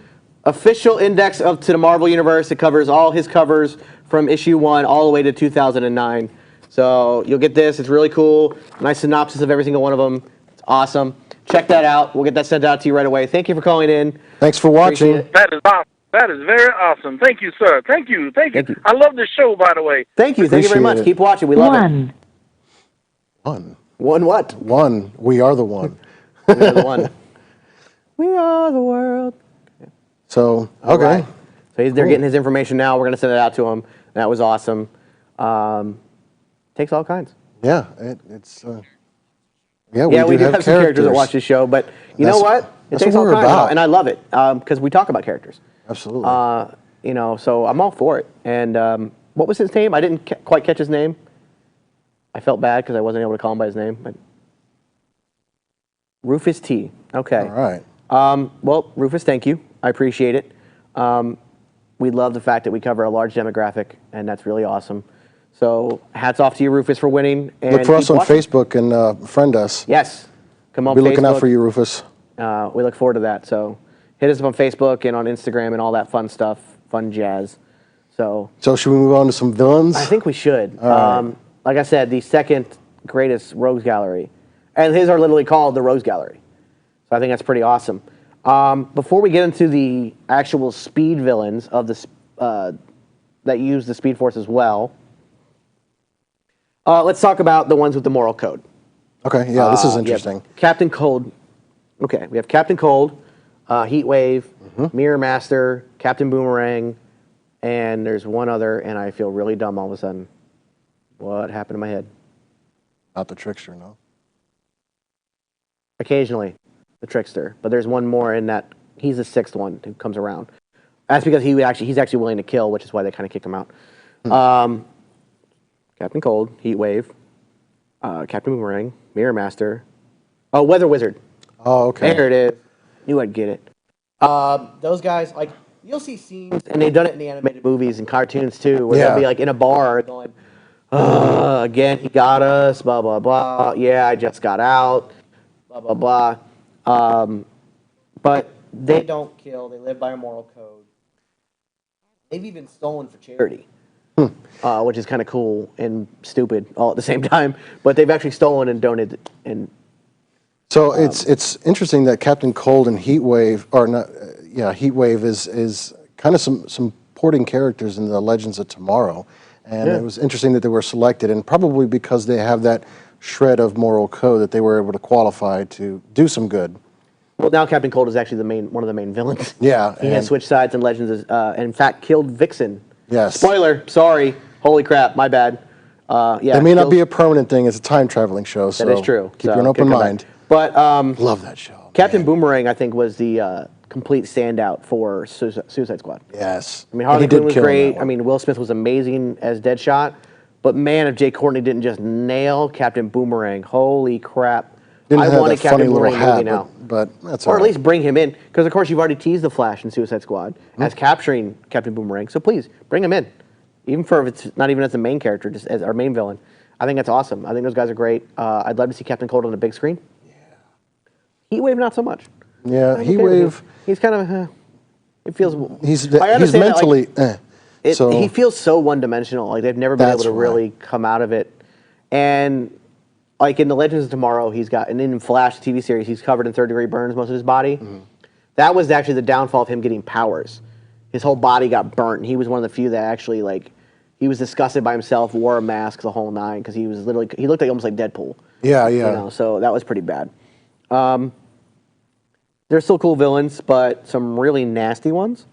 A: official index to the Marvel Universe. It covers all his covers from issue 1 all the way to 2009. So you'll get this. It's really cool. Nice synopsis of every single one of them. It's awesome. Check that out. We'll get that sent out to you right away. Thank you for calling in.
B: Thanks for watching.
D: That is awesome. That is very awesome. Thank you, sir. Thank you.
A: Thank you.
D: I love the show, by the way.
A: Thank you. Thank you very much.
B: Appreciate it.
A: Keep watching. We love it.
B: One.
A: One what?
B: One. We are the one.
A: We are the one. We are the world.
B: So, okay.
A: All right. So they're getting his information now. We're going to send it out to him. That was awesome. Takes all kinds.
B: Yeah, it's yeah,
A: We do have some characters that watch this show, but you know what?
B: That's
A: takes
B: what
A: all
B: we're
A: kinds,
B: about.
A: and I love it because we talk about characters.
B: Absolutely.
A: So I'm all for it. And what was his name? I didn't quite catch his name. I felt bad because I wasn't able to call him by his name. But Rufus T. Okay.
B: All right.
A: Well, Rufus, thank you. I appreciate it. We love the fact that we cover a large demographic, and that's really awesome. So hats off to you, Rufus, for winning. And
B: Look for us on
A: watching.
B: Facebook and friend us.
A: Yes. Come on,
B: We'll be looking
A: Facebook.
B: out for you, Rufus.
A: We look forward to that. So hit us up on Facebook and on Instagram and all that fun stuff, fun jazz. So
B: should we move on to some villains?
A: I think we should.
B: All right.
A: Like I said, the second greatest Rogues Gallery. And his are literally called the Rogues Gallery. So I think that's pretty awesome. Before we get into the actual speed villains of the that use the Speed Force as well, let's talk about the ones with the moral code.
B: Okay, yeah, this is interesting.
A: Captain Cold. Okay, we have Captain Cold, Heat Wave, Mirror Master, Captain Boomerang, and there's one other, and I feel really dumb all of a sudden. What happened to my head?
B: Not the Trickster, no?
A: Occasionally, the Trickster, but there's one more in that. He's the sixth one who comes around. That's because he's actually willing to kill, which is why they kind of kick him out. Captain Cold, Heat Wave, Captain Boomerang, Mirror Master, Weather Wizard.
B: Oh, okay.
A: There it is. Knew I'd get it. Those guys, like, you'll see scenes, and they've done it in the animated movies and cartoons too, where they'll be like in a bar going, again, he got us, blah, blah, blah. Yeah, I just got out, blah, blah, blah. But they don't kill. They live by a moral code. They've even stolen for charity, which is kind of cool and stupid all at the same time. But they've actually stolen and donated. And
B: So it's interesting that Captain Cold and Heatwave, or not, Heatwave is kind of some supporting characters in the Legends of Tomorrow, and it was interesting that they were selected, and probably because they have that shred of moral code that they were able to qualify to do some good.
A: well, now Captain Cold is actually one of the main villains.
B: Yeah,
A: he has switched sides in Legends, and in fact killed Vixen.
B: Yes.
A: Spoiler. Sorry. Holy crap. My bad.
B: It may not be a permanent thing. It's a time traveling show. So
A: that is true.
B: Keep an open mind.
A: But
B: love that show.
A: Captain Boomerang, I think, was the complete standout for Suicide Squad.
B: Yes.
A: I mean,
B: And
A: Harley
B: he did
A: Quinn was
B: kill in that
A: great. I
B: one.
A: mean, Will Smith was amazing as Deadshot. But man, if Jay Courtney didn't just nail Captain Boomerang, holy crap!
B: Didn't
A: I
B: have
A: want a
B: that funny
A: Captain
B: little
A: Boomerang movie
B: hat,
A: now,
B: but that's
A: or
B: all
A: at
B: right.
A: least bring him in, because of course you've already teased the Flash in Suicide Squad as capturing Captain Boomerang. So please bring him in, even for if it's not even as the main character, just as our main villain. I think that's awesome. I think those guys are great. I'd love to see Captain Cold on the big screen. Heatwave, not so much.
B: Yeah,
A: I'm okay with
B: Heatwave.
A: him. He's kind of. It feels.
B: He's
A: I understand that, like,
B: mentally. So
A: he feels so one-dimensional. Like they've never been able
B: That's
A: to really
B: right.
A: come out of it. And like in the Legends of Tomorrow, he's got, and in Flash TV series, he's covered in third-degree burns most of his body.
B: Mm-hmm.
A: That was actually the downfall of him getting powers. His whole body got burnt, and he was one of the few that actually like he was disgusted by himself, wore a mask the whole nine because he was literally he looked like almost like Deadpool.
B: yeah.
A: You know, so that was pretty bad. They're still cool villains, but some really nasty ones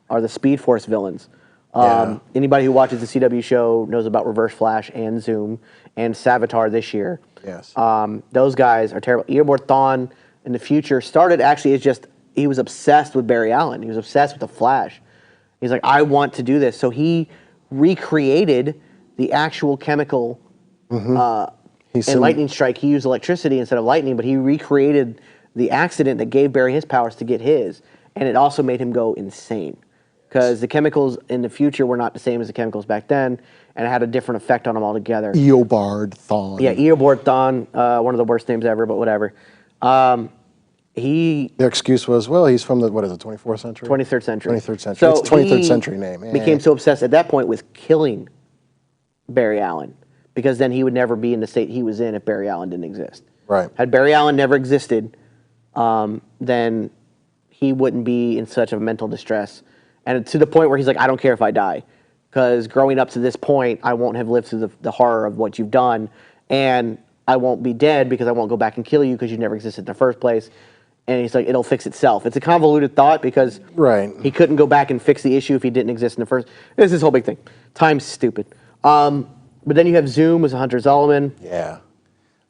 A: are the Speed Force villains.
B: Yeah.
A: Anybody who watches the CW show knows about Reverse Flash and Zoom and Savitar this year.
B: Yes.
A: Those guys are terrible. Eobard Thawne in the future started actually as just, he was obsessed with Barry Allen. He was obsessed with the Flash. He's like, I want to do this. So he recreated the actual chemical in Lightning Strike. He used electricity instead of lightning, but he recreated the accident that gave Barry his powers to get his. And it also made him go insane. Because the chemicals in the future were not the same as the chemicals back then, and it had a different effect on him altogether.
B: Eobard Thawne.
A: Yeah, Eobard Thawne, one of the worst names ever, but whatever. Their
B: excuse was, well, he's from the, what is it, 24th century?
A: 23rd century.
B: 23rd century. It's a 23rd
A: he
B: century name.
A: became so obsessed at that point with killing Barry Allen, because then he would never be in the state he was in if Barry Allen didn't exist.
B: Right.
A: Had Barry Allen never existed, then he wouldn't be in such a mental distress. And to the point where he's like, I don't care if I die. Because growing up to this point, I won't have lived through the horror of what you've done. And I won't be dead because I won't go back and kill you because you never existed in the first place. And he's like, it'll fix itself. It's a convoluted thought because
B: Right.
A: he couldn't go back and fix the issue if he didn't exist in the first. It's this whole big thing. Time's stupid. But then you have Zoom as Hunter Zolomon.
B: Yeah.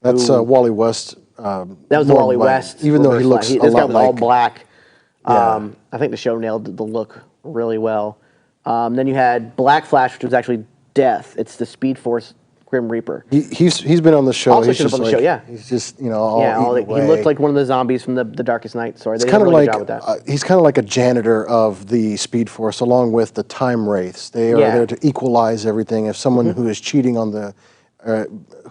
B: That's Wally West.
A: That was the
B: more
A: Wally
B: like-
A: West.
B: Even though he
A: Reverse
B: looks
A: Flash.
B: a
A: This guy
B: lot
A: was all
B: like...
A: black.
B: Yeah.
A: I think the show nailed the look really well. Then you had Black Flash, which was actually Death. It's the Speed Force Grim Reaper.
B: He's been on the show.
A: Also
B: he's
A: showed up
B: just
A: on the
B: like,
A: show, yeah.
B: He's just, you know, all
A: Yeah,
B: eaten
A: he
B: away.
A: looked like one of the zombies from the Darkest Night story. They
B: It's
A: did a
B: kind of
A: really
B: like
A: good job with that.
B: he's kind of like a janitor of the Speed Force, along with the Time Wraiths. They are
A: Yeah.
B: there to equalize everything. If someone who is cheating on the,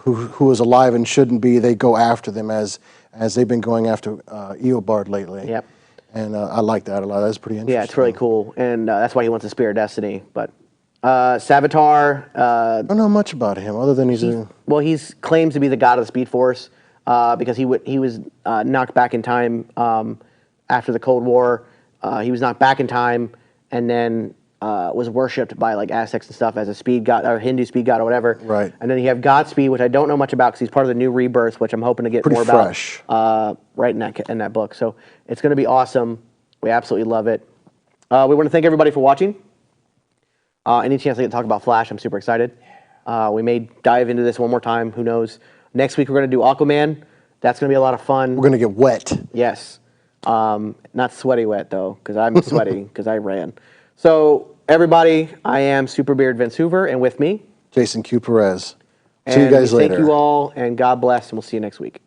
B: who is alive and shouldn't be, they go after them as they've been going after Eobard lately.
A: Yep.
B: And I like that a lot. That's pretty interesting.
A: Yeah, it's really cool, and that's why he wants to Spear of Destiny. But Savitar,
B: I don't know much about him other than
A: he claims to be the god of the Speed Force because he was knocked back in time after the Cold War. He was knocked back in time, and then was worshipped by like Aztecs and stuff as a speed god or Hindu speed god or whatever.
B: Right.
A: And then you have Godspeed, which I don't know much about because he's part of the new Rebirth, which I'm hoping to get
B: Pretty
A: more
B: fresh.
A: about right in that book. So it's going to be awesome. We absolutely love it. We want to thank everybody for watching. Any chance I get to talk about Flash, I'm super excited. We may dive into this one more time. Who knows? Next week we're going to do Aquaman. That's going to be a lot of fun.
B: we're going to get wet.
A: Yes. Not sweaty wet, though, because I'm sweaty because I ran. So, everybody, I am SuperBeard Vince Hoover, and with me.
B: Jason Q. Perez. See
A: And
B: you guys later.
A: Thank you all, and God bless, and we'll see you next week.